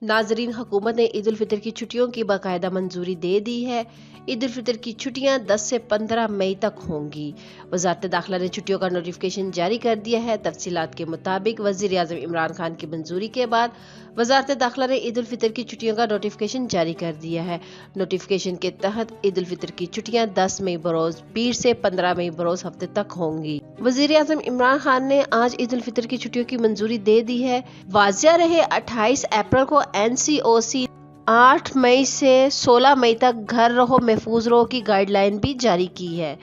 नाजरीन, हुकूमत ने ईद उल फितर की छुट्टियों की बाकायदा मंजूरी दे दी है। ईद उल फितर की छुट्टियां 10 से 15 मई तक होंगी। वजारत दाखिला ने छुट्टियों का नोटिफिकेशन जारी कर दिया है। तफसीलात के मुताबिक वज़ीर आज़म इमरान खान की मंजूरी के बाद वजारत दाखिला ने ईद उल फितर की छुट्टियों का नोटिफिकेशन जारी कर दिया है। नोटिफिकेशन के तहत ईद उल फितर की छुट्टियां 10 मई बरोज पीर से 15 मई बरोज हफ्ते तक होंगी। वज़ीर आज़म इमरान खान ने आज ईद उल फितर की छुट्टियों की मंजूरी दे दी है। वाज़िया रहे 28 अप्रैल को NCOC 8 मई से 16 मई तक घर रहो महफूज रहो की गाइडलाइन भी जारी की है,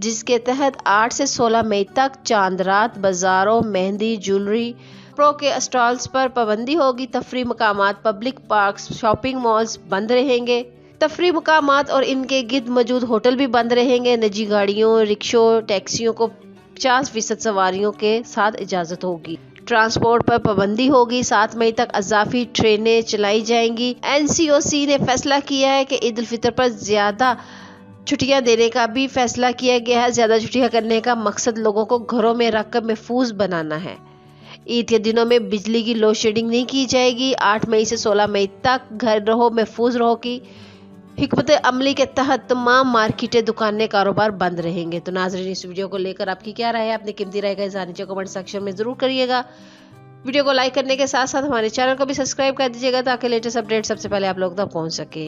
जिसके तहत 8 से 16 मई तक चांद रात बाजारों, मेहंदी, ज्वेलरी, कपड़ों के स्टॉल्स पर पाबंदी होगी। तफरी मकामात, पब्लिक पार्क्स, शॉपिंग मॉल्स बंद रहेंगे। तफरी मकामात और इनके गिर्द मौजूद होटल भी बंद रहेंगे। निजी गाड़ियों, रिक्शों, टैक्सियों को 50% सवारियों के साथ इजाजत होगी। ट्रांसपोर्ट पर पाबंदी होगी। 7 मई तक अजाफी ट्रेनें चलाई जाएंगी। NCOC ने फैसला किया है कि ईद उल फितर पर ज्यादा छुट्टियां देने का भी फैसला किया गया है। ज्यादा छुट्टियां करने का मकसद लोगों को घरों में रखकर महफूज बनाना है। ईद के दिनों में बिजली की लोड शेडिंग नहीं की जाएगी। 8 मई से 16 मई तक घर रहो महफूज रहो की हिकमत अमली के तहत तमाम मार्केटें, दुकानें, कारोबार बंद रहेंगे। तो नाज़रीन, इस वीडियो को लेकर आपकी क्या राय है? अपनी कीमती राय का इज़हार नीचे कमेंट सेक्शन में जरूर करिएगा। वीडियो को लाइक करने के साथ साथ हमारे चैनल को भी सब्सक्राइब कर दीजिएगा ताकि लेटेस्ट अपडेट सबसे पहले आप लोग तक पहुंच सके।